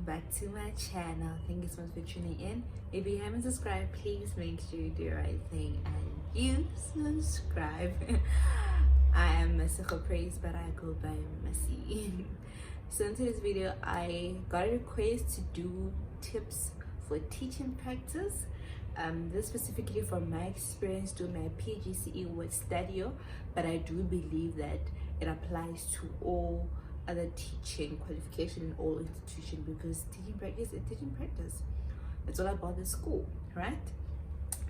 welcome back to my channel. Thank you so much for tuning in. If you haven't subscribed, please make sure you do the right thing and you subscribe. I am Masiko Praise, but I go by Masi. So in today's video, I got a request to do tips for teaching practice. This specifically from my experience doing my PGCE with Stadio, but I do believe that it applies to all other teaching qualification in all institutions, because teaching practice is teaching practice. It's all about the school, right?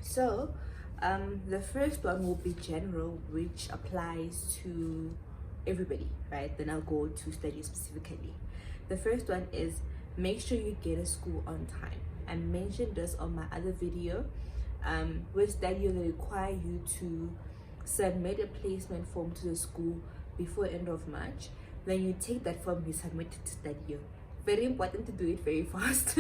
So the first one will be general, which applies to everybody, right? Then I'll go to Stadio specifically. The first one is make sure you get a school on time. I mentioned this on my other video. With Stadio, they require you to submit a placement form to the school before end of March. When you take that form, you submit it to Stadio. Very important to do it very fast.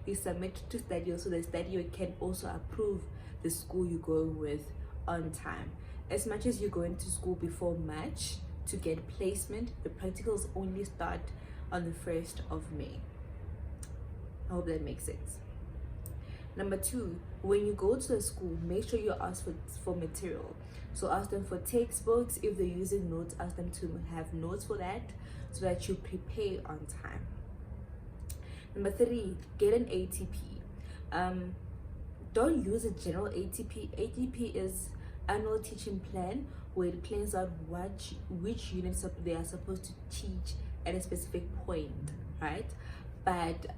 You submit it to Stadio so that Stadio can also approve the school you're going with on time. As much as you're going to school before March to get placement, the practicals only start on the 1st of May. I hope that makes sense. Number two, when you go to a school, make sure you ask for material. So ask them for textbooks. If they're using notes, ask them to have notes for that so that you prepare on time. Number three, get an ATP. Don't use a general ATP. ATP is annual teaching plan, where it plans out which units they are supposed to teach at a specific point, right? But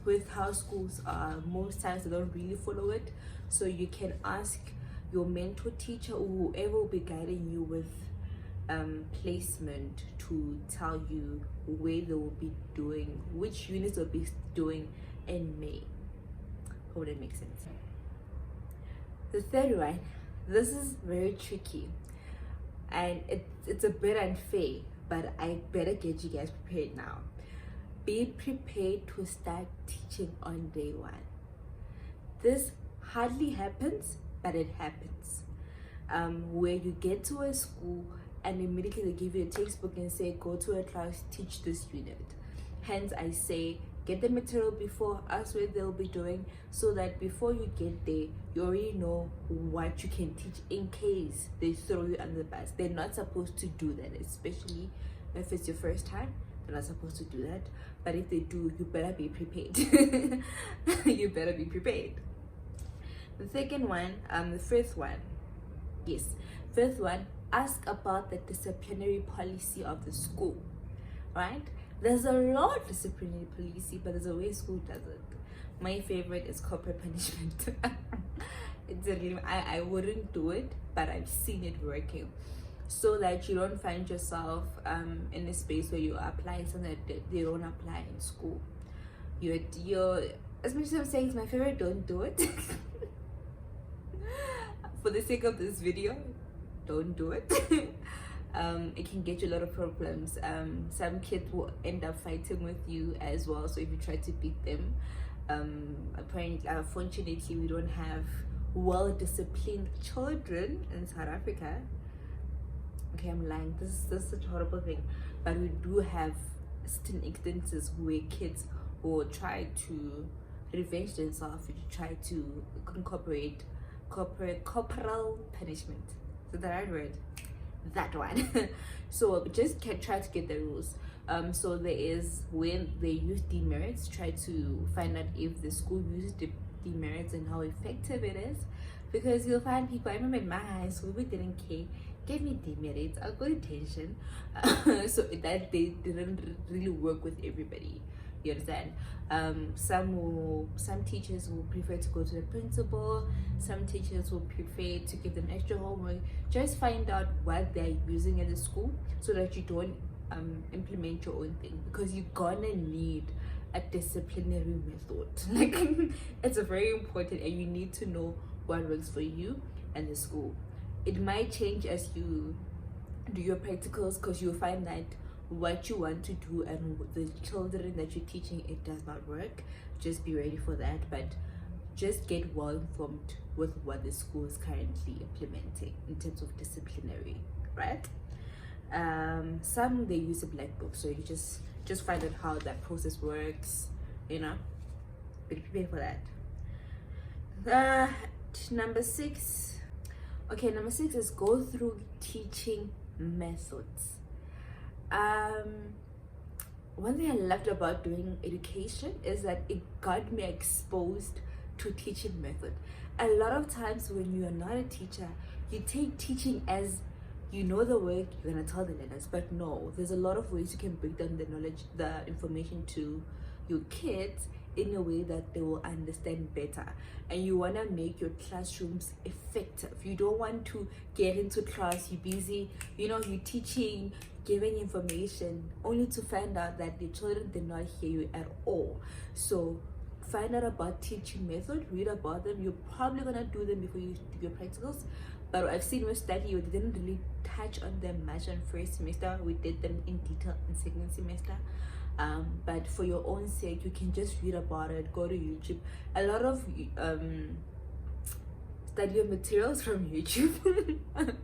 with how schools are, most times they don't really follow it. So you can ask your mentor teacher or whoever will be guiding you with placement to tell you where they will be doing, which units they'll be doing in May. Hope that makes sense. The third one, this is very tricky and it's a bit unfair, but I better get you guys prepared now. Be prepared to start teaching on day one. This hardly happens, but it happens. Where you get to a school and immediately they give you a textbook and say, go to a class, teach this unit. Hence, I say, get the material before, ask where they'll be doing, so that before you get there, you already know what you can teach in case they throw you under the bus. They're not supposed to do that, especially if it's your first time. They're not supposed to do that. But if they do, you better be prepared. You better be prepared. The second one, the fifth one, ask about the disciplinary policy of the school, right? There's a lot of disciplinary policy, but there's a way school does it. My favorite is corporate punishment. I wouldn't do it, but I've seen it working. So that you don't find yourself in a space where you apply something that they don't apply in school. You're as much as I'm saying it's my favorite, don't do it. For the sake of this video, don't do it. It can get you a lot of problems. Some kids will end up fighting with you as well, so if you try to beat them, unfortunately we don't have well-disciplined children in South Africa. Okay, I'm lying, this is such a horrible thing, but we do have certain instances where kids will try to revenge themselves, which try to incorporate corporal punishment. Is that the right word? That one. So just try to get the rules. So there is, when they use demerits, try to find out if the school uses demerits and how effective it is, because you'll find people, I remember in my high school, we didn't care, gave me demerits, I got attention. So that they didn't really work with everybody. You understand? Some teachers will prefer to go to the principal. Some teachers will prefer to give them extra homework. Just find out what they're using at the school so that you don't implement your own thing, because you're gonna need a disciplinary method. Like, it's a very important, and you need to know what works for you and the school. It might change as you do your practicals, because you'll find that what you want to do and the children that you're teaching, it does not work. Just be ready for that, but just get well informed with what the school is currently implementing in terms of disciplinary, right? Some they use a black book, so you just just find out how that process works, you know. Be prepared for that. Number 6. Okay, number 6 is go through teaching methods. One thing I loved about doing education is that it got me exposed to teaching method. A lot of times when you are not a teacher, you take teaching as you know the work, you're gonna tell the learners, but no, there's a lot of ways you can break down the knowledge, the information to your kids in a way that they will understand better. And you want to make your classrooms effective. You don't want to get into class, you're busy, you're teaching, giving information, only to find out that the children did not hear you at all. So find out about teaching method, read about them. You're probably gonna do them before you do your practicals, but I've seen with study we didn't really touch on them much on first semester. We did them in detail in second semester. But for your own sake, you can just read about it, go to YouTube. A lot of study materials from YouTube.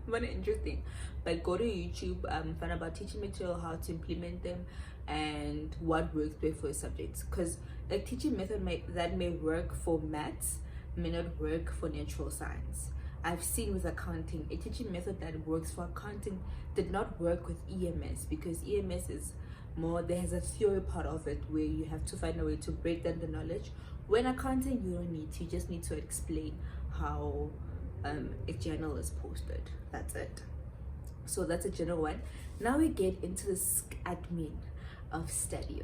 Very interesting. But go to YouTube, find about teaching material, how to implement them, and what works best for your subjects. Because a teaching method that may work for maths may not work for natural science. I've seen with accounting, a teaching method that works for accounting did not work with EMS, because EMS is more, there's a theory part of it where you have to find a way to break down the knowledge. When accounting, you don't need to, you just need to explain how a journal is posted. That's it. So that's a general one. Now we get into the admin of study,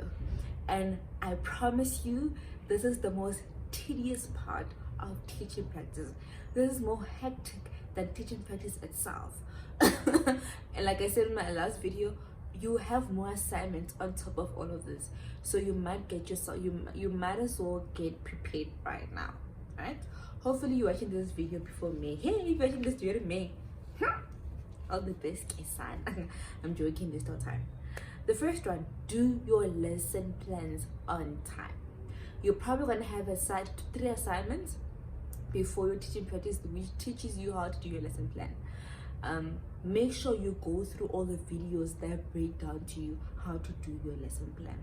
and I promise you this is the most tedious part of teaching practice. This is more hectic than teaching practice itself. And like I said in my last video, you have more assignments on top of all of this, so you might get yourself, you might as well get prepared right now. Right? Hopefully you're watching this video before May. Hey, if you're watching this video in May, all the best case sign. I'm joking this whole time. The first one, do your lesson plans on time. You're probably going to have 3 assignments before your teaching practice, which teaches you how to do your lesson plan. Make sure you go through all the videos that break down to you how to do your lesson plan.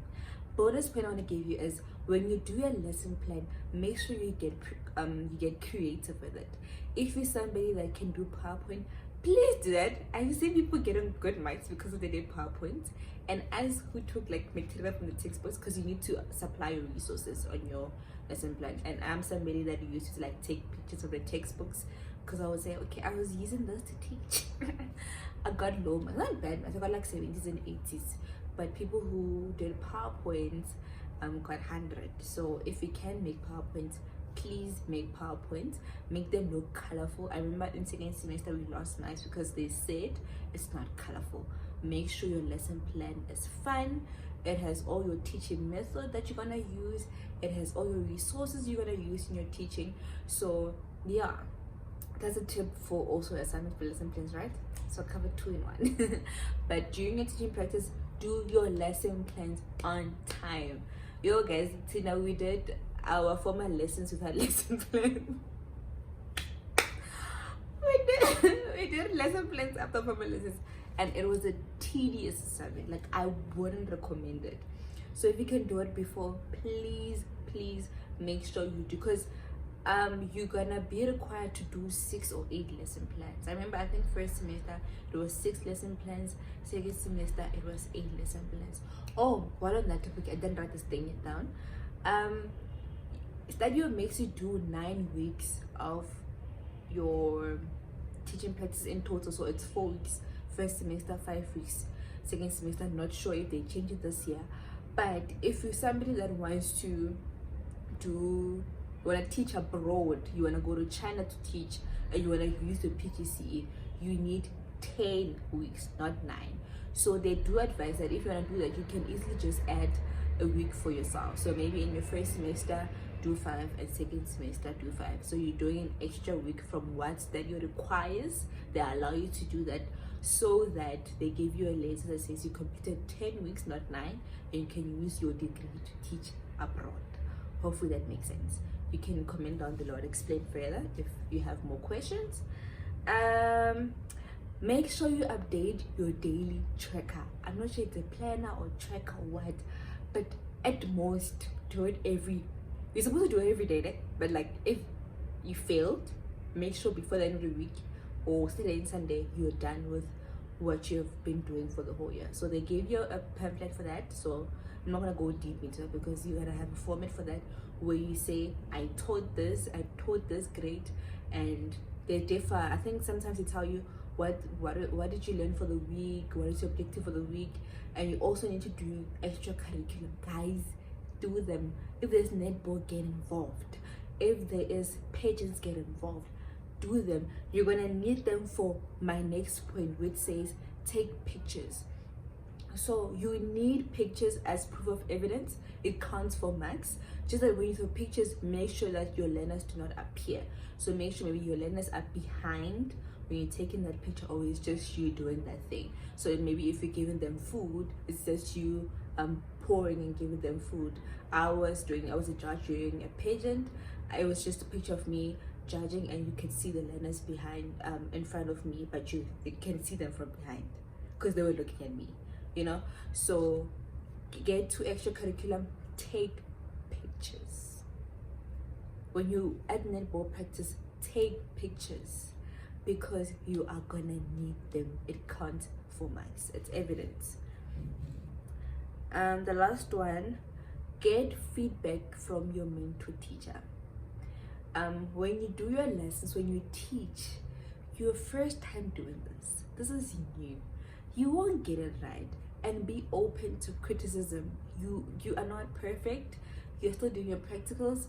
Bonus point I want to give you is, when you do your lesson plan, make sure you get creative with it. If you're somebody that can do PowerPoint, please do that. I've seen people getting good marks because they did PowerPoint, and as who took like material from the textbooks, because you need to supply your resources on your lesson plan. And I'm somebody that used to like take pictures of the textbooks, because I would say, okay, I was using this to teach. I got low marks, not bad marks, I got like 70s and 80s, but people who did PowerPoint got 100. So if you can make PowerPoint, please make PowerPoint, make them look colorful. I remember in second semester we lost marks because they said it's not colorful. Make sure your lesson plan is fun. It has all your teaching method that you're gonna use. It has all your resources you're gonna use in your teaching. So yeah, that's a tip for also assignment for lesson plans, right? So cover 2 in 1. But during your teaching practice, do your lesson plans on time. Yo guys, now we did our formal lessons without lesson plan. we did lesson plans after formal lessons, and it was a tedious assignment. Like, I wouldn't recommend it. So if you can do it before, please make sure you do, because you're gonna be required to do 6 or 8 lesson plans. I remember, I think first semester it was 6 lesson plans, second semester it was 8 lesson plans. Oh, while on that topic, I didn't write this thing down. Study makes you do 9 weeks of your teaching practice in total, so it's 4 weeks first semester, 5 weeks second semester. Not sure if they change it this year, but if you're somebody that wants to teach abroad, you want to go to China to teach, and you want to use the PGCE, you need 10 weeks, not 9. So they do advise that if you want to do that, you can easily just add a week for yourself. So maybe in your first semester do 5, and second semester do 5. So you're doing an extra week from what study requires. They allow you to do that so that they give you a letter that says you completed 10 weeks, not 9, and you can use your degree to teach abroad. Hopefully that makes sense. You can comment down below and explain further if you have more questions. Make sure you update your daily tracker. I'm not sure it's a planner or tracker or what, but at most do it you're supposed to do it every day, right? But like if you failed, make sure before the end of the week or Saturday and Sunday you're done with what you've been doing for the whole year. So they gave you a pamphlet for that, so I'm not gonna go deep into it because you gotta have a format for that where you say I taught this grade, and they differ. I think sometimes they tell you what did you learn for the week, what is your objective for the week, and you also need to do extra curriculum. Guys, do them. If there's netball, get involved. If there is pageants, get involved. Do them. You're gonna need them for my next point, which says take pictures. So you need pictures as proof of evidence. It counts for marks. Just like when you take pictures, make sure that your learners do not appear. So make sure maybe your learners are behind when you're taking that picture, or it's just you doing that thing. So maybe if you're giving them food, it's just you pouring and giving them food. I was a judge during a pageant. It was just a picture of me judging, and you can see the learners behind in front of me, but you can see them from behind because they were looking at me, you know. So get to extra curriculum, take pictures. When you at netball practice, take pictures because you are gonna need them. It counts for marks. It's evidence. The last one, get feedback from your mentor teacher. When you do your lessons, when you teach, your first time doing this is new. You won't get it right, and be open to criticism. You are not perfect. You're still doing your practicals,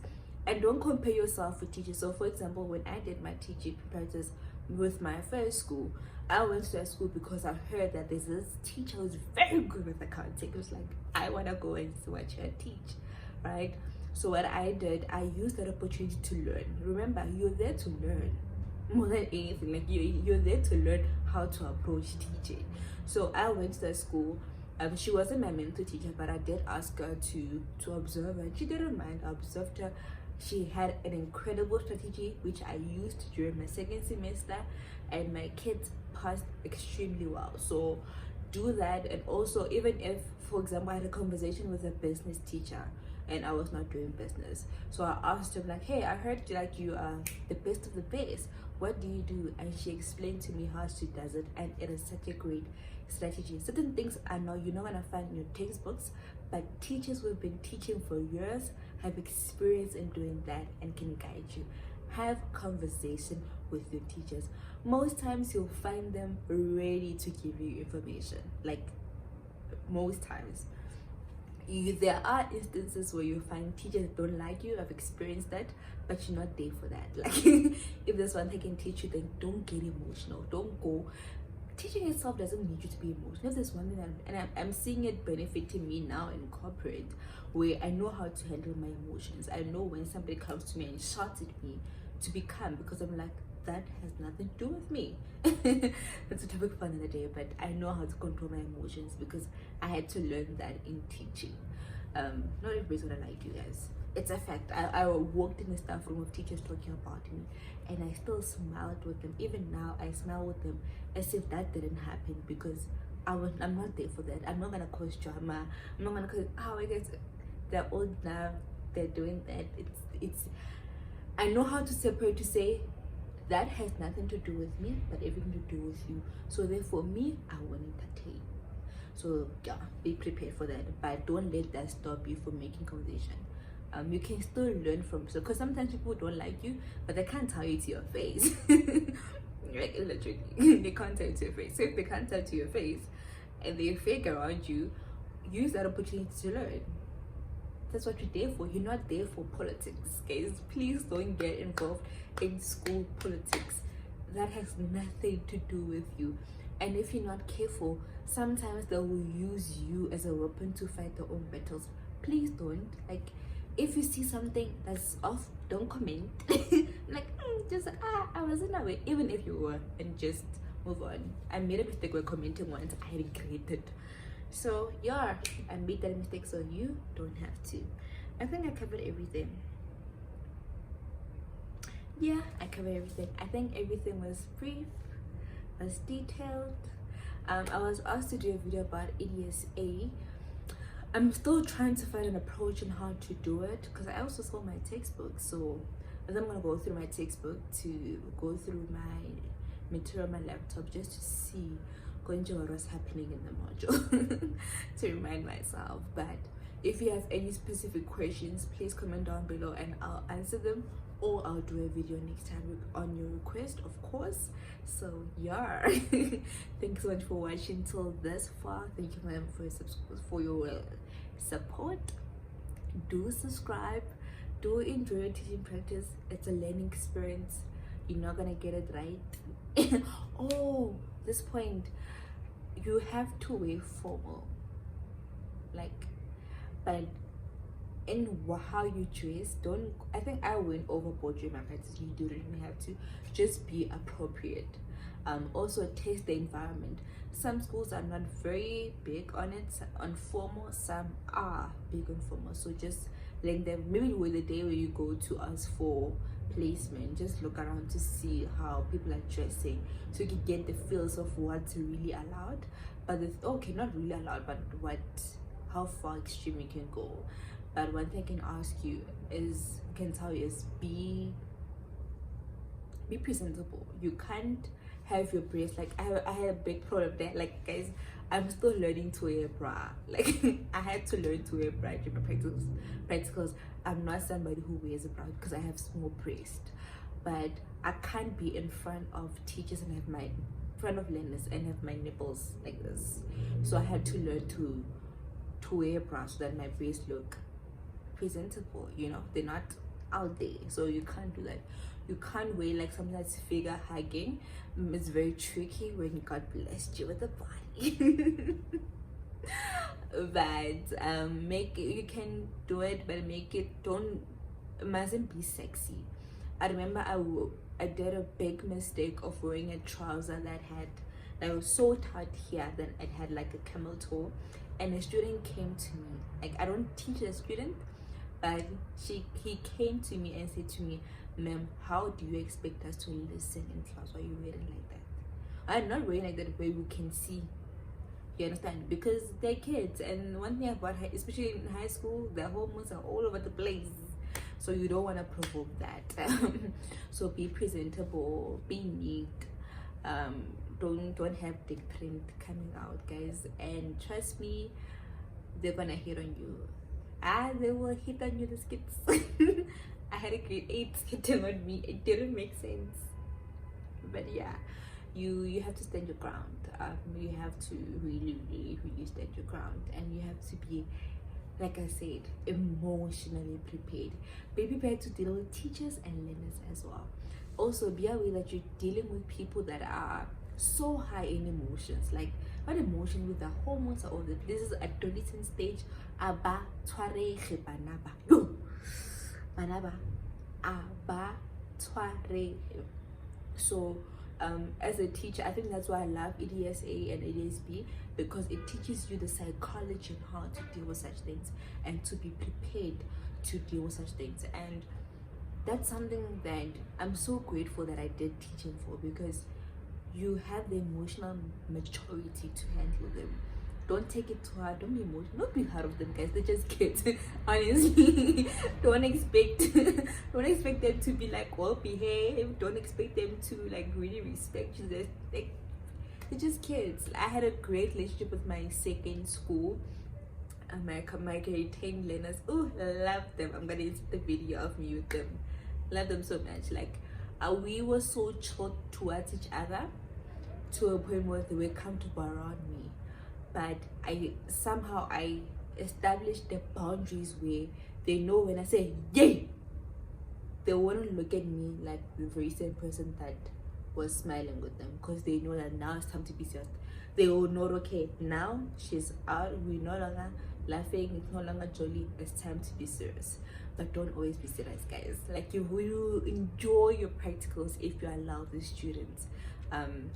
and don't compare yourself with teachers. So for example, when I did my teaching practice with my first school, I went to that school because I heard that there's this teacher who's very good with accounting. It was like, I want to go and watch her teach, right? So what I did, I used that opportunity to learn. Remember, you're there to learn more than anything. Like you're there to learn how to approach teaching. So I went to that school. She wasn't my mentor teacher, but I did ask her to observe her. She didn't mind. I observed her. She had an incredible strategy which I used during my second semester, and my kids passed extremely well. So do that. And also, even if, for example, I had a conversation with a business teacher and I was not doing business, so I asked her like, hey, I heard like you are the best of the best, what do you do? And she explained to me how she does it, and it is such a great strategy. Certain things I know you're not gonna find in your textbooks, but teachers who have been teaching for years have experience in doing that and can guide you. Have conversation with your teachers. Most times you'll find them ready to give you information. Like most times. There are instances where you find teachers don't like you. I've experienced that, but you're not there for that. Like if there's one thing they can teach you, then don't get emotional. Don't go. Teaching itself doesn't need you to be emotional. If there's one thing I'm seeing it benefiting me now in corporate, where I know how to handle my emotions. I know when somebody comes to me and shouts at me to be calm, because I'm like, that has nothing to do with me. That's a topic for another day, but I know how to control my emotions because I had to learn that in teaching. Not everybody's gonna like you guys. It's a fact. I walked in the staff room with teachers talking about me, and I still smiled with them. Even now, I smile with them as if that didn't happen, because I'm not there for that. I'm not gonna cause drama. I'm not gonna cause, I guess they're old now, they're doing that. It's I know how to separate, to say that has nothing to do with me, but everything to do with you. So therefore, me, I won't entertain. So yeah, be prepared for that, but don't let that stop you from making conversation. You can still learn from, so because sometimes people don't like you, but they can't tell you to your face. Like literally, they can't tell you to your face. So if they can't tell you to your face, and they fake around you, use that opportunity to learn. That's what you're there for. You're not there for politics, guys. Please don't get involved in school politics. That has nothing to do with you. And if you're not careful, sometimes they will use you as a weapon to fight their own battles. Please don't. Like, if you see something that's off, don't comment. Like, just I wasn't aware. Even if you were, and just move on. I made a mistake when commenting once. I regretted. So yeah, I made that mistake, so you don't have to. I think I covered everything. Yeah, I covered everything. I think everything was brief, was detailed. I was asked to do a video about EDSA. I'm still trying to find an approach on how to do it because I also saw my textbook. So as I'm gonna go through my textbook to go through my material on my laptop just to see what's happening in the module to remind myself. But if you have any specific questions, please comment down below and I'll answer them, or I'll do a video next time on your request, of course. So yeah, thanks so much for watching till this far. Thank you madam for your support. Do subscribe, do enjoy your teaching practice. It's a learning experience. You're not gonna get it right. Oh, this point, you have to wear formal, like, but in how you dress, don't, I think I went overboard during my practice. You didn't have to, just be appropriate. Also test the environment. Some schools are not very big on it, on formal, some are big on formal. So just let them, maybe with the day where you go to ask for placement, just look around to see how people are dressing, so you can get the feels of what's really allowed, but okay, not really allowed, but how far extreme you can go. But one thing I can ask you is, can tell you, is be presentable. You can't have your breasts like I had a big problem there. Like guys, I'm still learning to wear a bra. Like I had to learn to wear a bra during my practicals. I'm not somebody who wears a bra because I have small breast, but I can't be in front of teachers and have my front of learners and have my nipples like this. So I had to learn to wear a bra so that my breasts look presentable, you know, they're not out there. So you can't do that. You can't wear like something that's figure hugging. It's very tricky when God blessed you with a body. But you can do it, but make it, it mustn't be sexy. I remember I did a big mistake of wearing a trouser that was so tight here, then it had like a camel toe, and a student came to me, like I don't teach a student, but he came to me and said to me, ma'am, how do you expect us to listen in class? Why are you wearing like that? I'm not wearing like that where we can see, you understand, because they're kids. And one thing about especially in high school, the hormones are all over the place, so you don't want to provoke that. So be presentable, be neat, don't have the print coming out, guys, and trust me, they're gonna hit on you. They will hit on you, the skits. I had a grade 8 hitting on me. It didn't make sense, but yeah, you have to stand your ground. You have to really stand your ground, and you have to be, like I said, emotionally prepared. Be prepared to deal with teachers and learners as well. Also be aware that you're dealing with people that are so high in emotions. Like, what emotion with the hormones are all that. This is adolescent stage. Aba tshwarege banaba. Yo, banaba aba tshwarege. So as a teacher, I think that's why I love EDSA and EDSB, because it teaches you the psychology of how to deal with such things and to be prepared to deal with such things. And that's something that I'm so grateful that I did teaching for, because you have the emotional maturity to handle them. Don't take it too hard. Don't be emotional. Don't be hard of them, guys. They're just kids. Honestly, don't expect them to be like well behaved. Don't expect them to like really respect you. They're just kids. I had a great relationship with my second school. My grade 10 learners. Oh, love them. I'm gonna insert the video of me with them. Love them so much. Like, we were so chill towards each other to a point where they were comfortable around me. But I established the boundaries where they know when I say yay, they wouldn't look at me like the very same person that was smiling with them, because they know that now it's time to be serious. They will know, okay, now she's out, we're no longer laughing, it's no longer jolly, it's time to be serious. But don't always be serious, guys. Like, you will enjoy your practicals if you allow the students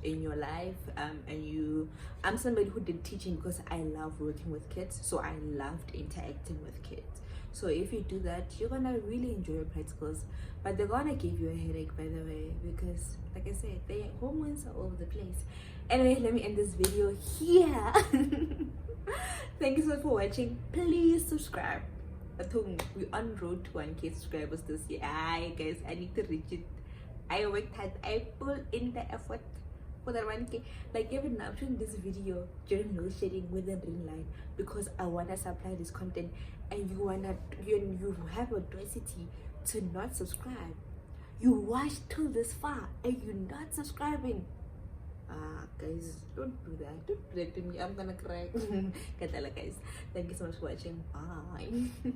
in your life. I'm somebody who did teaching because I love working with kids, so I loved interacting with kids. So if you do that, you're gonna really enjoy your practicals, but they're gonna give you a headache, by the way, because like I said, their hormones are all over the place. Anyway, let me end this video here. Thank you so much for watching. Please subscribe. We're on road to 1K subscribers this year. Aye, guys, I need to reach it. I worked hard. I put in the effort for that 1K. Like even now, I'm showing this video during load shedding within ring line because I wanna supply this content, and you have audacity to not subscribe. You watched till this far and you're not subscribing. Guys, don't do that. Don't do that to me. I'm gonna cry. Katala, guys. Thank you so much for watching. Bye.